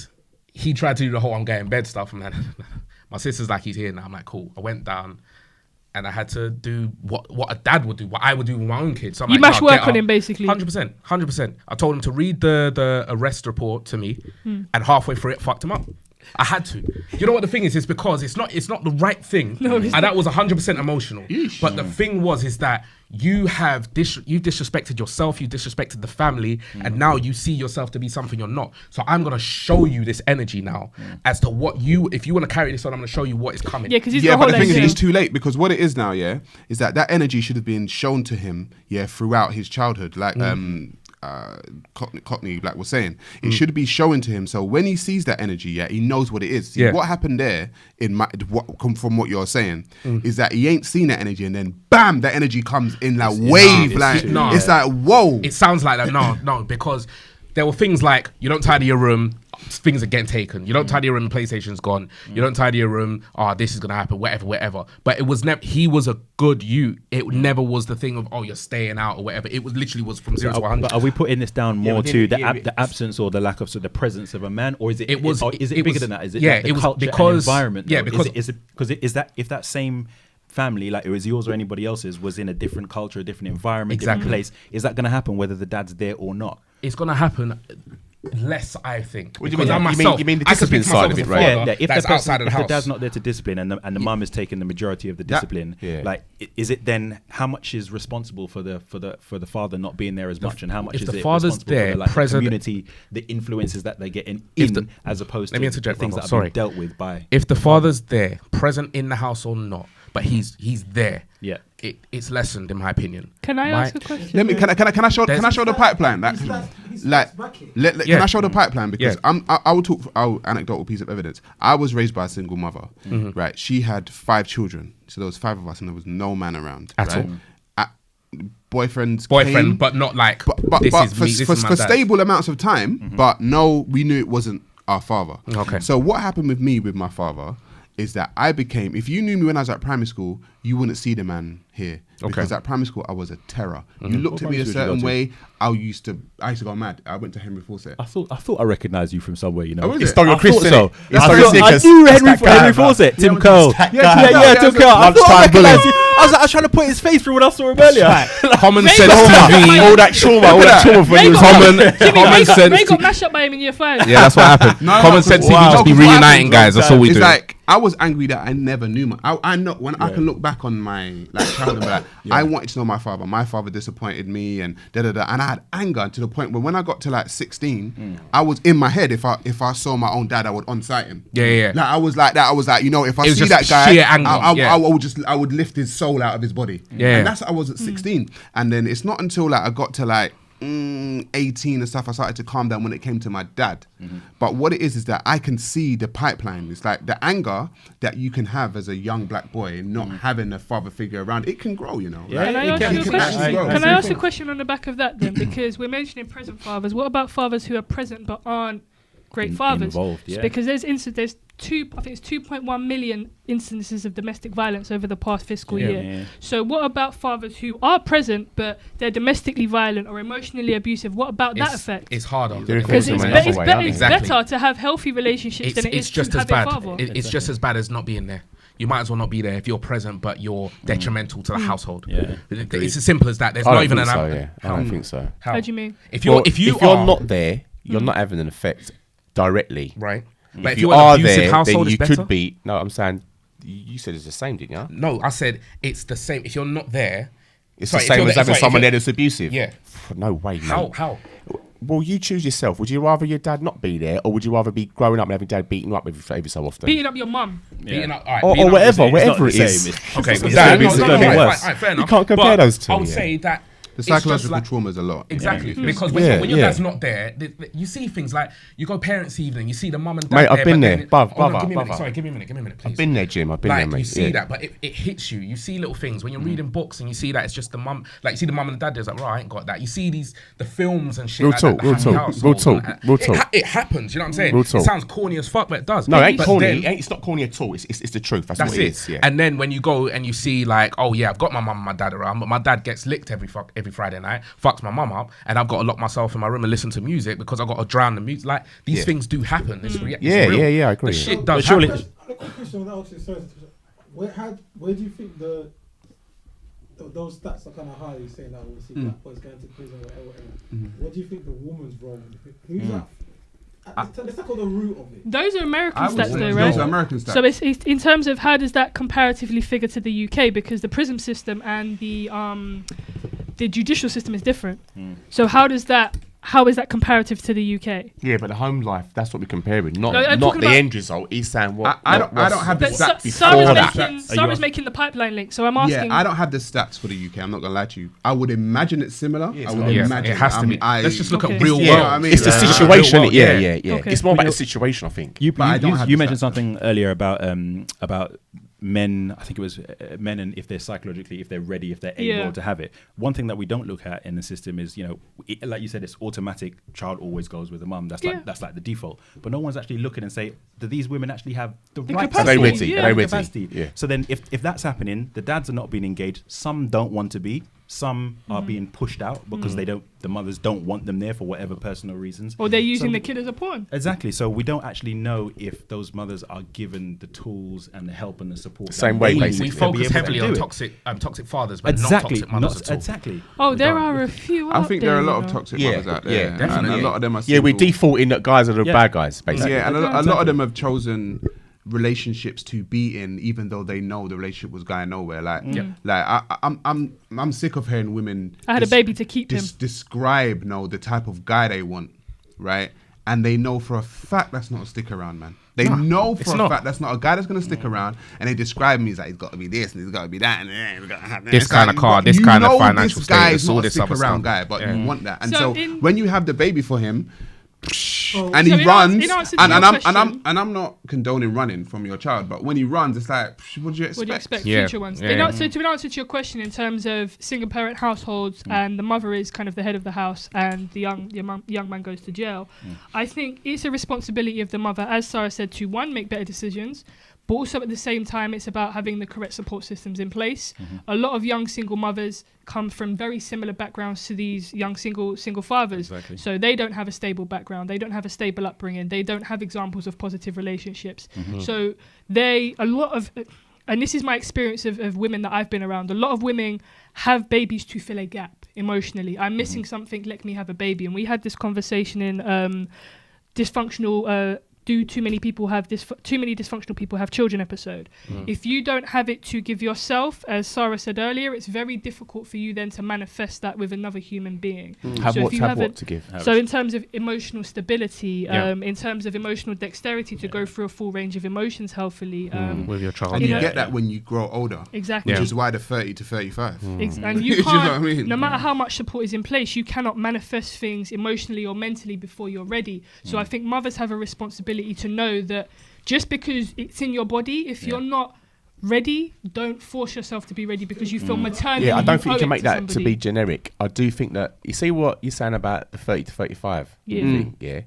[SPEAKER 1] he tried to do the whole I'm getting in bed stuff. And then my sister's like, he's here now. I'm like, cool. I went down. And I had to do what a dad would do, what I would do with my own kids. So I'm
[SPEAKER 3] you mash work on him, basically.
[SPEAKER 1] 100%. I told him to read the arrest report to me, and halfway through it, fucked him up. I had to. You know what the thing is? It's because it's not the right thing.
[SPEAKER 3] No,
[SPEAKER 1] and that was 100% emotional. But the thing is that you have you disrespected yourself, you disrespected the family, and now you see yourself to be something you're not. So I'm gonna show you this energy now as to what if you want to carry this on, I'm gonna show you what is coming.
[SPEAKER 3] Yeah, because
[SPEAKER 2] but the thing is, it's too late because what it is now, is that energy should have been shown to him, throughout his childhood, like Cockney like was saying, it should be shown to him. So when he sees that energy, he knows what it is. See, what happened there from what you're saying is that he ain't seen that energy, and then bam, that energy comes in like wave, it's like whoa.
[SPEAKER 1] It sounds like that. No, because there were things like you don't tidy your room, things are getting taken. You don't tidy your room, PlayStation's gone. You don't tidy your room, this is gonna happen, whatever. But it was never. He was a good you. It never was the thing of you're staying out or whatever. It was literally was from 0 to 100.
[SPEAKER 4] But are we putting this down more to the absence or the lack of the presence of a man, or is it? Is it bigger than that? Is it the culture and environment?
[SPEAKER 1] Yeah, because
[SPEAKER 4] if that same family, like it was yours or anybody else's, was in a different culture, a different environment, different place, is that going to happen whether the dad's there or not?
[SPEAKER 1] It's going to happen less, I think.
[SPEAKER 5] What do you mean? You mean the discipline side of it, right?
[SPEAKER 4] If the dad's not there to discipline and the mum is taking the majority of the discipline, like is it then how much is responsible for the father not being there as much, and how much is
[SPEAKER 1] the
[SPEAKER 4] it
[SPEAKER 1] father's
[SPEAKER 4] responsible
[SPEAKER 1] there,
[SPEAKER 4] for the
[SPEAKER 1] present,
[SPEAKER 4] community, the influences that they get in as opposed to the things that are being dealt with by.
[SPEAKER 1] If the father's there, present in the house or not, but he's there.
[SPEAKER 4] Yeah,
[SPEAKER 1] it's lessened in my opinion.
[SPEAKER 3] Can I ask a question?
[SPEAKER 2] Can I show the pipeline? Can I show the pipeline? Because I'll anecdotal piece of evidence. I was raised by a single mother, right? She had 5 children, so there was 5 of us, and there was no man around
[SPEAKER 1] at all.
[SPEAKER 2] Boyfriend,
[SPEAKER 1] but not like
[SPEAKER 2] but for stable amounts of time. But no, we knew it wasn't our father.
[SPEAKER 1] Okay.
[SPEAKER 2] So what happened with me with my father is that I became, if you knew me when I was at primary school, you wouldn't see the man here.
[SPEAKER 1] Okay.
[SPEAKER 2] Because at primary school, I was a terror. You looked at me a certain way, I used to go mad. I went to Henry Fawcett.
[SPEAKER 4] I thought I recognised you from somewhere, you know.
[SPEAKER 2] Oh, is
[SPEAKER 5] It's
[SPEAKER 2] it?
[SPEAKER 5] Dorian
[SPEAKER 4] I
[SPEAKER 5] Chris,
[SPEAKER 4] thought
[SPEAKER 5] innit?
[SPEAKER 4] so.
[SPEAKER 5] It's
[SPEAKER 4] I
[SPEAKER 5] Dorian
[SPEAKER 4] thought- I
[SPEAKER 5] Chris.
[SPEAKER 4] knew
[SPEAKER 5] That's
[SPEAKER 4] Henry
[SPEAKER 5] that guy,
[SPEAKER 4] Fawcett,
[SPEAKER 2] Yeah,
[SPEAKER 4] Tim
[SPEAKER 2] but
[SPEAKER 4] Curl.
[SPEAKER 2] it's that
[SPEAKER 4] Yeah,
[SPEAKER 2] guy.
[SPEAKER 4] Tim Curl. I thought I
[SPEAKER 5] Lunchtime
[SPEAKER 4] recognised
[SPEAKER 5] bully.
[SPEAKER 4] you. I was trying to put his face through when I saw him earlier.
[SPEAKER 1] Common
[SPEAKER 3] Ray
[SPEAKER 1] sense
[SPEAKER 3] got-
[SPEAKER 1] TV.
[SPEAKER 5] All that trauma, all that trauma for
[SPEAKER 3] Ray
[SPEAKER 5] you.
[SPEAKER 3] got-
[SPEAKER 1] Common
[SPEAKER 3] Ray
[SPEAKER 1] sense.
[SPEAKER 3] got mashed up by him in year 5.
[SPEAKER 1] Yeah, that's what happened.
[SPEAKER 2] No,
[SPEAKER 1] Common
[SPEAKER 2] no,
[SPEAKER 1] sense
[SPEAKER 2] wow.
[SPEAKER 1] TV just be
[SPEAKER 2] Because what
[SPEAKER 1] reuniting
[SPEAKER 2] happened,
[SPEAKER 1] guys. That's all we
[SPEAKER 2] it's
[SPEAKER 1] do.
[SPEAKER 2] like I was angry that I never knew my. I know when I can look back on my childhood, and be like, I wanted to know my father. My father disappointed me, and and I had anger to the point where when I got to 16, I was in my head. If I saw my own dad, I would on-site him.
[SPEAKER 1] Yeah.
[SPEAKER 2] Like I was like that. I was like, if I
[SPEAKER 1] It was
[SPEAKER 2] see
[SPEAKER 1] just
[SPEAKER 2] that guy,
[SPEAKER 1] sheer anger,
[SPEAKER 2] I would lift his soul out of his body.
[SPEAKER 1] Yeah.
[SPEAKER 2] And that's what I was at 16. And then it's not until I got to 18 and stuff, I started to calm down when it came to my dad. But what it is that I can see the pipeline. It's like the anger that you can have as a young black boy, not having a father figure around. It can grow,
[SPEAKER 4] Yeah,
[SPEAKER 2] Like,
[SPEAKER 3] Can I
[SPEAKER 4] it
[SPEAKER 3] ask
[SPEAKER 4] can-
[SPEAKER 3] you a
[SPEAKER 4] it can
[SPEAKER 3] question?
[SPEAKER 4] actually grow.
[SPEAKER 3] Can I ask a question on the back of that then? Because we're mentioning present fathers. What about fathers who are present but aren't great fathers?
[SPEAKER 4] Involved, yeah.
[SPEAKER 3] Because there's 2.1 million instances of domestic violence over the past fiscal year.
[SPEAKER 4] Yeah.
[SPEAKER 3] So what about fathers who are present but they're domestically violent or emotionally abusive? What about that effect?
[SPEAKER 1] It's harder.
[SPEAKER 5] They're
[SPEAKER 3] Because
[SPEAKER 5] It's
[SPEAKER 3] it's,
[SPEAKER 5] another
[SPEAKER 3] it's,
[SPEAKER 5] way,
[SPEAKER 3] be-
[SPEAKER 5] aren't
[SPEAKER 3] it's
[SPEAKER 5] they?
[SPEAKER 1] Exactly.
[SPEAKER 3] better to have healthy relationships than it is
[SPEAKER 1] It's just
[SPEAKER 3] to
[SPEAKER 1] as
[SPEAKER 3] have
[SPEAKER 1] bad.
[SPEAKER 3] a father.
[SPEAKER 1] It's just as bad as not being there. You might as well not be there if you're present, but you're detrimental to the household.
[SPEAKER 4] Yeah.
[SPEAKER 1] It's as simple as that. There's
[SPEAKER 5] I
[SPEAKER 1] not
[SPEAKER 5] don't
[SPEAKER 1] even
[SPEAKER 5] think
[SPEAKER 1] an
[SPEAKER 5] so,
[SPEAKER 1] am-
[SPEAKER 5] yeah. I don't think so.
[SPEAKER 3] How do you mean?
[SPEAKER 1] If you're
[SPEAKER 5] not there, you're not having an effect directly.
[SPEAKER 1] right, but
[SPEAKER 5] If
[SPEAKER 1] if
[SPEAKER 5] you
[SPEAKER 1] you're an
[SPEAKER 5] are
[SPEAKER 1] abusive
[SPEAKER 5] there,
[SPEAKER 1] household,
[SPEAKER 5] then
[SPEAKER 1] it's
[SPEAKER 5] you
[SPEAKER 1] better.
[SPEAKER 5] could be. No, I'm saying you said it's the same, didn't you?
[SPEAKER 1] No, I said it's the same. If you're not there,
[SPEAKER 5] It's
[SPEAKER 1] sorry,
[SPEAKER 5] the
[SPEAKER 1] if
[SPEAKER 5] same
[SPEAKER 1] you're
[SPEAKER 5] as
[SPEAKER 1] there-
[SPEAKER 5] having
[SPEAKER 1] sorry, if
[SPEAKER 5] someone
[SPEAKER 1] you're-
[SPEAKER 5] there that's abusive.
[SPEAKER 1] Yeah.
[SPEAKER 5] No way, mate.
[SPEAKER 1] How?
[SPEAKER 5] Well, you choose yourself. Would you rather your dad not be there, or would you rather be growing up and having dad beating you up every so often?
[SPEAKER 3] Beating up your mum.
[SPEAKER 1] Beating up, all right,
[SPEAKER 5] or
[SPEAKER 1] beating up
[SPEAKER 5] whatever,
[SPEAKER 1] is-
[SPEAKER 5] whatever
[SPEAKER 4] it's
[SPEAKER 5] it
[SPEAKER 4] not the
[SPEAKER 5] is.
[SPEAKER 4] same.
[SPEAKER 1] Okay,
[SPEAKER 4] It's
[SPEAKER 1] but
[SPEAKER 4] gonna be-
[SPEAKER 1] no,
[SPEAKER 4] it's
[SPEAKER 1] no,
[SPEAKER 4] gonna
[SPEAKER 1] no,
[SPEAKER 4] be
[SPEAKER 1] right,
[SPEAKER 4] worse.
[SPEAKER 1] right, fair enough.
[SPEAKER 5] You can't compare
[SPEAKER 1] But
[SPEAKER 5] those two,
[SPEAKER 1] I would
[SPEAKER 5] yeah.
[SPEAKER 1] say that
[SPEAKER 2] The
[SPEAKER 1] it's just
[SPEAKER 2] psychological
[SPEAKER 1] like-
[SPEAKER 2] trauma is a lot.
[SPEAKER 1] Exactly,
[SPEAKER 4] Yeah.
[SPEAKER 1] because
[SPEAKER 5] Yeah,
[SPEAKER 1] when your
[SPEAKER 5] yeah.
[SPEAKER 1] dad's not there, you see things like you go parents' evening, you see the mum and dad.
[SPEAKER 5] Mate, I've
[SPEAKER 1] there,
[SPEAKER 5] been
[SPEAKER 1] but
[SPEAKER 5] there.
[SPEAKER 1] then-
[SPEAKER 5] Bruv,
[SPEAKER 1] hold on,
[SPEAKER 5] brother,
[SPEAKER 1] give me a minute.
[SPEAKER 5] brother.
[SPEAKER 1] Sorry, give me a minute, please.
[SPEAKER 5] I've been there, Jim. I've been
[SPEAKER 1] Like
[SPEAKER 5] there, mate.
[SPEAKER 1] you see
[SPEAKER 5] Yeah.
[SPEAKER 1] that, but it hits you. You see little things when you're reading books and you see that it's just the mum. Like you see the mum and the dad. There's like, right, I ain't got that. You see the films and shit.
[SPEAKER 5] Real
[SPEAKER 1] like
[SPEAKER 5] talk,
[SPEAKER 1] that, the
[SPEAKER 5] real
[SPEAKER 1] happy
[SPEAKER 5] talk,
[SPEAKER 1] household
[SPEAKER 5] real talk,
[SPEAKER 1] and-
[SPEAKER 5] real talk.
[SPEAKER 1] It happens. You know what I'm saying?
[SPEAKER 5] Real
[SPEAKER 1] It
[SPEAKER 5] talk.
[SPEAKER 1] sounds corny as fuck, but it does.
[SPEAKER 5] No, it ain't
[SPEAKER 1] But
[SPEAKER 5] corny.
[SPEAKER 1] then-
[SPEAKER 5] It's not corny at all. It's the truth. That's
[SPEAKER 1] That's
[SPEAKER 5] what
[SPEAKER 1] it.
[SPEAKER 5] it is. Yeah.
[SPEAKER 1] And then when you go and you see like, oh yeah, I've got my mum and my dad around, but my dad gets licked every Friday night, fucks my mum up, and I've got to lock myself in my room and listen to music because I've got to drown the music. Like these
[SPEAKER 5] Yeah.
[SPEAKER 1] things do happen. It's it's
[SPEAKER 5] Yeah,
[SPEAKER 1] real.
[SPEAKER 5] yeah, I agree.
[SPEAKER 1] The shit
[SPEAKER 4] But
[SPEAKER 1] does
[SPEAKER 4] surely-
[SPEAKER 1] happen.
[SPEAKER 6] A quick question on that, actually, sorry. Where do you think those stats are kind of high? You're saying that obviously black boys going to prison, whatever. What do you think the woman's role? Who's that? Let's tackle the root of it.
[SPEAKER 3] Those are American
[SPEAKER 2] I would
[SPEAKER 3] stats
[SPEAKER 2] say
[SPEAKER 3] though,
[SPEAKER 2] those
[SPEAKER 3] right?
[SPEAKER 2] are American stats.
[SPEAKER 3] So it's in terms of how does that comparatively figure to the UK, because the prison system and the judicial system is different. So how is that comparative to the UK?
[SPEAKER 5] Yeah, but the home life, that's what we're comparing. Not
[SPEAKER 3] No, I'm
[SPEAKER 5] not
[SPEAKER 3] talking
[SPEAKER 5] the
[SPEAKER 3] about-
[SPEAKER 5] end result. He's saying what.
[SPEAKER 2] I don't have the
[SPEAKER 3] But
[SPEAKER 2] stats
[SPEAKER 3] Sarah's
[SPEAKER 5] before that.
[SPEAKER 3] Sarah's making the pipeline link, so I'm asking.
[SPEAKER 2] Yeah, I don't have the stats for the UK. I'm not gonna lie to you. I would imagine it's similar.
[SPEAKER 5] Yeah,
[SPEAKER 2] I
[SPEAKER 5] it's
[SPEAKER 2] would
[SPEAKER 5] not.
[SPEAKER 1] Yeah,
[SPEAKER 2] imagine.
[SPEAKER 1] it has to be. Let's just look
[SPEAKER 3] Okay.
[SPEAKER 1] at real
[SPEAKER 5] Yeah,
[SPEAKER 1] world.
[SPEAKER 2] I mean,
[SPEAKER 5] it's the
[SPEAKER 2] yeah.
[SPEAKER 5] situation.
[SPEAKER 1] Real world,
[SPEAKER 5] Yeah.
[SPEAKER 3] Okay.
[SPEAKER 5] It's more
[SPEAKER 4] But
[SPEAKER 5] about the
[SPEAKER 4] you're-
[SPEAKER 5] situation, I think.
[SPEAKER 2] But I don't have
[SPEAKER 4] You
[SPEAKER 2] the
[SPEAKER 4] mentioned
[SPEAKER 2] stats.
[SPEAKER 4] something earlier about men. I think it was men, and if they're psychologically, if they're ready, if they're able
[SPEAKER 3] Yeah.
[SPEAKER 4] to have it. One thing that we don't look at in the system is, like you said, it's automatic. Child always goes with the mum. That's
[SPEAKER 3] Yeah.
[SPEAKER 4] like the default. But no one's actually looking and say, do these women actually have the
[SPEAKER 3] The
[SPEAKER 4] right
[SPEAKER 3] capacity,
[SPEAKER 5] Are they ready?
[SPEAKER 3] yeah.
[SPEAKER 5] Are they ready?
[SPEAKER 4] capacity?
[SPEAKER 5] Yeah.
[SPEAKER 4] So then, if that's happening, the dads are not being engaged. Some don't want to be. Some are being pushed out because the mothers don't want them there for whatever personal reasons.
[SPEAKER 3] or they're using
[SPEAKER 4] So-
[SPEAKER 3] the kid as a pawn.
[SPEAKER 4] Exactly. So we don't actually know if those mothers are given the tools and the help and the support.
[SPEAKER 5] Same
[SPEAKER 4] that
[SPEAKER 5] way,
[SPEAKER 4] they
[SPEAKER 5] basically.
[SPEAKER 1] We
[SPEAKER 4] need to be
[SPEAKER 1] focus
[SPEAKER 4] able to
[SPEAKER 1] heavily
[SPEAKER 4] do
[SPEAKER 1] on
[SPEAKER 4] it.
[SPEAKER 1] toxic fathers, but
[SPEAKER 4] Exactly.
[SPEAKER 1] not toxic mothers at all.
[SPEAKER 4] Exactly.
[SPEAKER 3] Oh,
[SPEAKER 4] We
[SPEAKER 3] there
[SPEAKER 4] don't.
[SPEAKER 3] are a few.
[SPEAKER 2] I
[SPEAKER 3] out
[SPEAKER 2] think there are a
[SPEAKER 3] you
[SPEAKER 2] lot of
[SPEAKER 3] know.
[SPEAKER 2] toxic
[SPEAKER 5] Yeah,
[SPEAKER 2] mothers out
[SPEAKER 5] yeah,
[SPEAKER 2] there. And
[SPEAKER 1] definitely.
[SPEAKER 2] a lot of them are
[SPEAKER 5] Yeah, we're
[SPEAKER 2] single.
[SPEAKER 5] defaulting that guys are the
[SPEAKER 4] Yeah.
[SPEAKER 5] bad guys, basically.
[SPEAKER 2] Yeah, and a
[SPEAKER 4] Yeah,
[SPEAKER 2] lot of them have chosen relationships to be in, even though they know the relationship was going nowhere. I'm sick of hearing women.
[SPEAKER 3] I had a baby to keep him.
[SPEAKER 2] Describe the type of guy they want, right? And they know for a fact that's not a stick around, man. They know
[SPEAKER 1] it's
[SPEAKER 2] for a
[SPEAKER 1] not.
[SPEAKER 2] fact that's not a guy that's gonna stick around. And they describe me as like, he's got to be this and he's got to be that and he's got to have
[SPEAKER 1] This
[SPEAKER 2] It's
[SPEAKER 1] kind
[SPEAKER 2] like,
[SPEAKER 1] of car, this
[SPEAKER 2] you
[SPEAKER 1] kind of
[SPEAKER 2] know
[SPEAKER 1] financial
[SPEAKER 2] this guy
[SPEAKER 1] status,
[SPEAKER 2] is
[SPEAKER 1] all
[SPEAKER 2] not a
[SPEAKER 1] this
[SPEAKER 2] stick
[SPEAKER 1] other
[SPEAKER 2] around
[SPEAKER 1] stuff.
[SPEAKER 2] guy, but
[SPEAKER 1] Yeah.
[SPEAKER 2] you want that. And
[SPEAKER 3] So
[SPEAKER 2] so
[SPEAKER 3] in-
[SPEAKER 2] when you have the baby for him,
[SPEAKER 6] So
[SPEAKER 2] and he
[SPEAKER 3] in
[SPEAKER 2] runs,
[SPEAKER 3] answer to
[SPEAKER 2] and
[SPEAKER 3] your question-
[SPEAKER 2] I'm not condoning running from your child, but when he runs, it's like, what do you expect?
[SPEAKER 3] What do you expect?
[SPEAKER 1] Yeah.
[SPEAKER 3] Future ones.
[SPEAKER 1] Yeah.
[SPEAKER 3] So to answer to your question in terms of single parent households and the mother is kind of the head of the house and the young man goes to jail, I think it's a responsibility of the mother, as Sarah said, to one, make better decisions, but also at the same time it's about having the correct support systems in place. A lot of young single mothers come from very similar backgrounds to these young single fathers.
[SPEAKER 4] Exactly.
[SPEAKER 3] So they don't have a stable background, they don't have a stable upbringing, they don't have examples of positive relationships. So and this is my experience of women that I've been around, a lot of women have babies to fill a gap emotionally. I'm missing something, let me have a baby. And we had this conversation in dysfunctional too many dysfunctional people have children episode. If you don't have it to give yourself, as Sarah said earlier, it's very difficult for you then to manifest that with another human being.
[SPEAKER 5] Have
[SPEAKER 3] So
[SPEAKER 5] what
[SPEAKER 3] if you
[SPEAKER 5] to give.
[SPEAKER 3] So in terms of emotional stability, in terms of emotional dexterity to go through a full range of emotions healthily,
[SPEAKER 1] with your child.
[SPEAKER 2] And
[SPEAKER 3] You
[SPEAKER 2] you
[SPEAKER 3] know-
[SPEAKER 2] get that when you grow older,
[SPEAKER 3] exactly.
[SPEAKER 2] which is why the 30 to 35.
[SPEAKER 3] And
[SPEAKER 2] Do
[SPEAKER 3] you
[SPEAKER 2] you know
[SPEAKER 3] can't,
[SPEAKER 2] what I mean?
[SPEAKER 3] no matter how much support is in place, you cannot manifest things emotionally or mentally before you're ready. So I think mothers have a responsibility to know that just because it's in your body, if you're not ready, don't force yourself to be ready because you feel maternally.
[SPEAKER 5] Yeah, I don't think you
[SPEAKER 3] owe
[SPEAKER 5] can
[SPEAKER 3] it
[SPEAKER 5] make that to
[SPEAKER 3] somebody.
[SPEAKER 5] be generic. I do think that you see what you're saying about the 30 to 35
[SPEAKER 3] Yeah.
[SPEAKER 5] thing, yeah.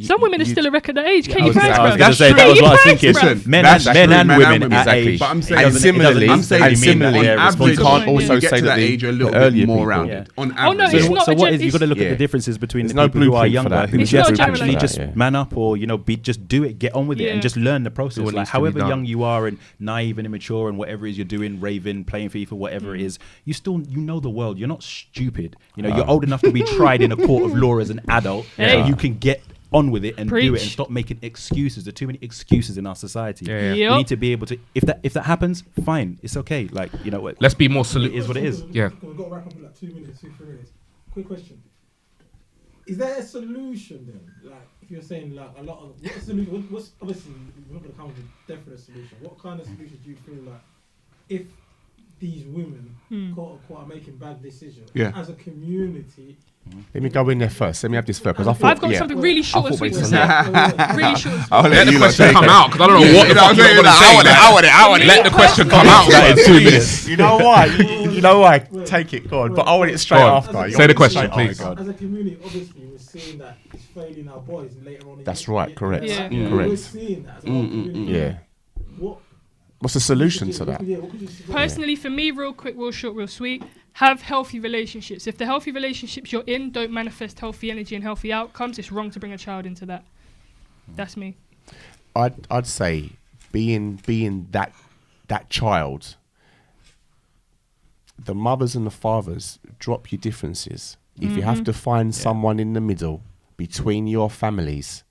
[SPEAKER 3] Some women are still a record at age. Katie
[SPEAKER 5] I was
[SPEAKER 3] Price,
[SPEAKER 5] gonna
[SPEAKER 3] bruv.
[SPEAKER 4] That's true. That was
[SPEAKER 3] Katie
[SPEAKER 4] what I was
[SPEAKER 3] Price,
[SPEAKER 4] thinking.
[SPEAKER 3] bruv.
[SPEAKER 4] Men
[SPEAKER 2] That's
[SPEAKER 4] and
[SPEAKER 2] true.
[SPEAKER 4] men and
[SPEAKER 2] Men
[SPEAKER 4] women
[SPEAKER 2] and
[SPEAKER 4] at
[SPEAKER 5] exactly.
[SPEAKER 4] age.
[SPEAKER 2] But I'm saying-
[SPEAKER 4] it doesn't- it doesn't
[SPEAKER 2] I'm saying
[SPEAKER 4] necessarily mean that
[SPEAKER 5] similarly,
[SPEAKER 4] they're
[SPEAKER 2] on average,
[SPEAKER 4] responsible.
[SPEAKER 5] you can't also
[SPEAKER 2] you get
[SPEAKER 5] say
[SPEAKER 2] to
[SPEAKER 5] that
[SPEAKER 2] that
[SPEAKER 5] the
[SPEAKER 2] age, you're a little
[SPEAKER 5] earlier
[SPEAKER 2] bit more
[SPEAKER 5] people-
[SPEAKER 2] rounded.
[SPEAKER 4] Yeah.
[SPEAKER 2] On
[SPEAKER 3] Oh, no,
[SPEAKER 2] average.
[SPEAKER 3] it's
[SPEAKER 4] So,
[SPEAKER 3] not
[SPEAKER 4] so
[SPEAKER 3] a
[SPEAKER 4] what
[SPEAKER 3] gen-
[SPEAKER 4] is, you've got to look at
[SPEAKER 5] yeah.
[SPEAKER 4] the differences between
[SPEAKER 5] There's
[SPEAKER 4] the
[SPEAKER 5] no
[SPEAKER 4] people who are
[SPEAKER 5] blueprint for
[SPEAKER 4] younger,
[SPEAKER 5] that.
[SPEAKER 4] who
[SPEAKER 3] It's
[SPEAKER 4] just
[SPEAKER 3] not a
[SPEAKER 4] actually
[SPEAKER 3] generalisation.
[SPEAKER 4] just
[SPEAKER 5] Yeah.
[SPEAKER 4] man up, or just do it, get on with it,
[SPEAKER 3] Yeah.
[SPEAKER 4] and just learn the process.
[SPEAKER 1] what
[SPEAKER 4] Like
[SPEAKER 1] needs to be
[SPEAKER 4] however
[SPEAKER 1] done.
[SPEAKER 4] young you are and naive and immature and whatever it is you're doing, raving, playing FIFA, whatever it is, you know the world. You're not stupid. You're old enough to be tried in a court of law as an adult,
[SPEAKER 3] Hey.
[SPEAKER 4] so you can get on with it and do it and
[SPEAKER 3] Preach.
[SPEAKER 4] stop making excuses. There are too many excuses in our society.
[SPEAKER 1] Yeah, yeah.
[SPEAKER 3] Yep.
[SPEAKER 4] We need to be able to. If that happens, fine. It's okay. Like what.
[SPEAKER 1] Let's be more
[SPEAKER 4] It is what it is.
[SPEAKER 1] Yeah.
[SPEAKER 6] We've got to wrap up in like 2 minutes, 3 minutes. Quick question. Is there a solution then? Like, if you're saying like a lot of, what's the solution? What's obviously, we're not going to come with a definite solution. What kind of solution do you feel like if these women, quote unquote, are making bad decisions as a community?
[SPEAKER 5] Let me go in there first. Let me have this first because I thought
[SPEAKER 3] I've got something really short and
[SPEAKER 5] thought
[SPEAKER 3] sweet to
[SPEAKER 5] it's
[SPEAKER 3] say.
[SPEAKER 5] a
[SPEAKER 3] Really short and sweet.
[SPEAKER 2] I'll
[SPEAKER 1] Let
[SPEAKER 2] let
[SPEAKER 1] the
[SPEAKER 2] you
[SPEAKER 1] question
[SPEAKER 2] take
[SPEAKER 1] come
[SPEAKER 2] it.
[SPEAKER 1] out because I don't know what the fuck you're going to say.
[SPEAKER 2] I want
[SPEAKER 1] Let the question come out.
[SPEAKER 4] That in 2 minutes.
[SPEAKER 5] You know why? You know why? Take it, go on. But I want it straight
[SPEAKER 1] Go on.
[SPEAKER 5] after. You
[SPEAKER 1] Say
[SPEAKER 5] want
[SPEAKER 1] the
[SPEAKER 5] it
[SPEAKER 1] question,
[SPEAKER 5] straight
[SPEAKER 1] please.
[SPEAKER 5] after.
[SPEAKER 6] As a community, obviously, we're seeing that it's failing our boys later on.
[SPEAKER 5] That's right, correct.
[SPEAKER 3] Yeah.
[SPEAKER 5] Correct.
[SPEAKER 6] We're seeing that as a whole community.
[SPEAKER 5] Yeah.
[SPEAKER 6] What
[SPEAKER 5] What's the solution to that?
[SPEAKER 6] what could you suggest?
[SPEAKER 3] Personally, for me, real quick, real short, real sweet, have healthy relationships. If the healthy relationships you're in don't manifest healthy energy and healthy outcomes, it's wrong to bring a child into that. That's me.
[SPEAKER 5] I'd say being that child, the mothers and the fathers, drop your differences. If you have to find someone in the middle between your families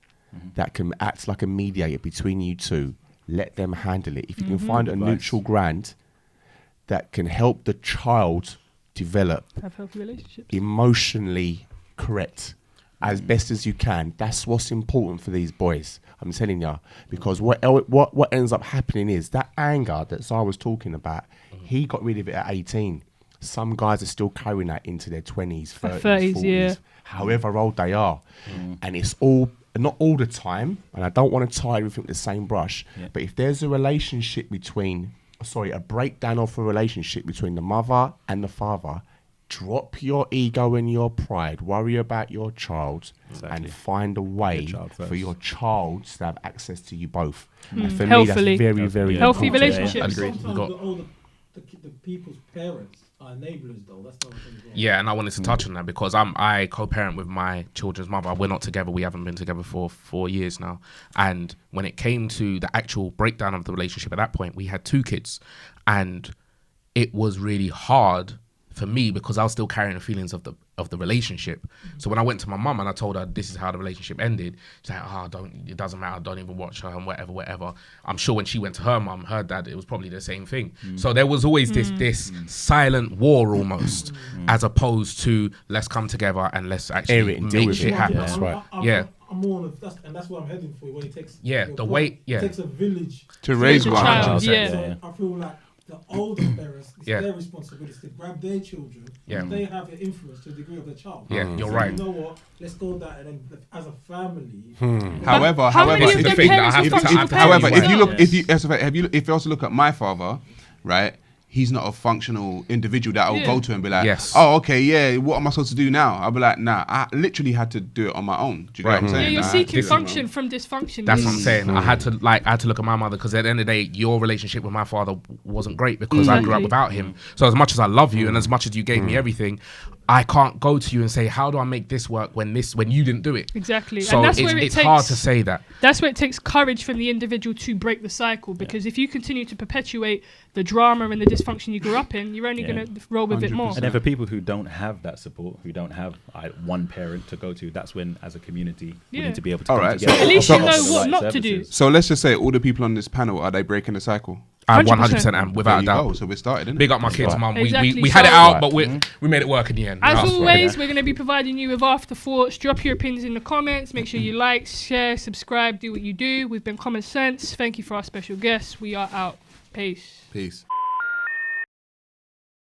[SPEAKER 5] that can act like a mediator between you two, let them handle it. If you can find a neutral ground that can help the child develop
[SPEAKER 3] Have healthy relationships.
[SPEAKER 5] emotionally correct as best as you can, that's what's important for these boys. I'm telling you, because what ends up happening is that anger that Zara was talking about, he got rid of it at 18. Some guys are still carrying that into their 20s, 30s, 40s,
[SPEAKER 3] yeah.
[SPEAKER 5] however old they are. And it's all, not all the time, and I don't want to tie everything with the same brush, but if there's a relationship a breakdown of a relationship between the mother and the father, drop your ego and your pride, worry about your child, and find a way
[SPEAKER 4] Your child
[SPEAKER 5] for
[SPEAKER 4] first.
[SPEAKER 5] your child to have access to you both. And for
[SPEAKER 3] Healthily.
[SPEAKER 5] me, that's very, very
[SPEAKER 3] Healthy
[SPEAKER 5] important.
[SPEAKER 3] relationships.
[SPEAKER 1] Agreed.
[SPEAKER 6] Sometimes
[SPEAKER 1] Got-
[SPEAKER 6] the older the people's parents are enablers, though. That's not the thing as well.
[SPEAKER 1] Yeah, and I wanted to touch on that because I co-parent with my children's mother. We're not together. We haven't been together for 4 years now. And when it came to the actual breakdown of the relationship at that point, we had 2 kids. And it was really hard for me because I was still carrying the feelings of the relationship. So when I went to my mum and I told her this is how the relationship ended, she's like, it doesn't matter, don't even watch her and whatever. I'm sure when she went to her mum, her dad, it was probably the same thing. So there was always this silent war almost, as opposed to let's come together and let's
[SPEAKER 5] Air
[SPEAKER 1] actually
[SPEAKER 5] it and deal
[SPEAKER 1] make
[SPEAKER 5] with
[SPEAKER 1] shit
[SPEAKER 5] it.
[SPEAKER 1] happen.
[SPEAKER 5] That's right.
[SPEAKER 6] I'm more on and that's what I'm heading for. When it takes
[SPEAKER 1] Yeah,
[SPEAKER 6] your
[SPEAKER 1] the
[SPEAKER 6] point,
[SPEAKER 1] way- yeah.
[SPEAKER 6] it takes a village
[SPEAKER 2] To raise
[SPEAKER 3] a
[SPEAKER 2] one.
[SPEAKER 3] child,
[SPEAKER 1] 100%.
[SPEAKER 3] yeah.
[SPEAKER 6] So I feel like the older parents, it's
[SPEAKER 1] Yeah.
[SPEAKER 6] their responsibility to grab their children.
[SPEAKER 1] Yeah.
[SPEAKER 6] They have an influence to the degree of the child.
[SPEAKER 1] Yeah, you're
[SPEAKER 6] So
[SPEAKER 1] right.
[SPEAKER 6] You know what? Let's go that, and then as a family.
[SPEAKER 2] However,
[SPEAKER 3] How many
[SPEAKER 1] this
[SPEAKER 3] of
[SPEAKER 1] is the
[SPEAKER 3] them
[SPEAKER 1] thing that I
[SPEAKER 3] parents
[SPEAKER 1] have
[SPEAKER 3] are
[SPEAKER 1] to-
[SPEAKER 3] functional
[SPEAKER 1] I have to-
[SPEAKER 2] However,
[SPEAKER 3] parents
[SPEAKER 2] if you look,
[SPEAKER 3] themselves?
[SPEAKER 2] if you also look at my father, right, he's not a functional individual that I'll
[SPEAKER 3] Yeah.
[SPEAKER 2] go to and be like,
[SPEAKER 1] Yes.
[SPEAKER 2] oh, okay, yeah, what am I supposed to do now? I'll be like, nah, I literally had to do it on my own. Do you
[SPEAKER 1] Right.
[SPEAKER 2] know what I'm
[SPEAKER 3] Yeah,
[SPEAKER 2] saying?
[SPEAKER 3] you're
[SPEAKER 2] I had to
[SPEAKER 3] seeking
[SPEAKER 2] do it on my
[SPEAKER 3] function
[SPEAKER 2] own.
[SPEAKER 3] from dysfunction.
[SPEAKER 1] That's what I'm
[SPEAKER 3] Yes.
[SPEAKER 1] saying. I had to look at my mother because at the end of the day, your relationship with my father wasn't great because I grew up
[SPEAKER 3] Exactly.
[SPEAKER 1] without him. So as much as I love you and as much as you gave me everything, I can't go to you and say, how do I make this work when you didn't do it?
[SPEAKER 3] Exactly.
[SPEAKER 1] So
[SPEAKER 3] And that's where it
[SPEAKER 1] it's
[SPEAKER 3] takes
[SPEAKER 1] hard to say that.
[SPEAKER 3] That's where it takes courage from the individual to break the cycle, because if you continue to perpetuate the drama and the dysfunction you grew up in, you're only
[SPEAKER 4] Yeah.
[SPEAKER 3] going to roll with it more.
[SPEAKER 2] 100%.
[SPEAKER 4] And then for people who don't have that support, who don't have one parent to go to, that's when, as a community, we
[SPEAKER 3] Yeah.
[SPEAKER 4] need to be able to
[SPEAKER 2] All
[SPEAKER 4] come
[SPEAKER 2] right,
[SPEAKER 4] together.
[SPEAKER 2] so-
[SPEAKER 3] At least
[SPEAKER 2] so-
[SPEAKER 3] you know
[SPEAKER 4] offer the
[SPEAKER 3] what
[SPEAKER 4] right
[SPEAKER 3] not to do.
[SPEAKER 4] services.
[SPEAKER 2] So let's just say all the people on this panel, are they breaking the cycle?
[SPEAKER 1] 100%
[SPEAKER 3] 100%
[SPEAKER 1] am,
[SPEAKER 2] There
[SPEAKER 1] without a
[SPEAKER 2] you
[SPEAKER 1] doubt.
[SPEAKER 2] go. So we started, innit?
[SPEAKER 1] Big up my kids,
[SPEAKER 5] right.
[SPEAKER 1] mum.
[SPEAKER 3] Exactly,
[SPEAKER 1] We had it
[SPEAKER 3] so-
[SPEAKER 1] out, but we made it work in the end.
[SPEAKER 3] As
[SPEAKER 1] That's
[SPEAKER 3] always, we're going to be providing you with afterthoughts. Drop your opinions in the comments. Make sure you like, share, subscribe, do what you do. We've been Common Sense. Thank you for our special guests. We are out. Peace.
[SPEAKER 2] Peace.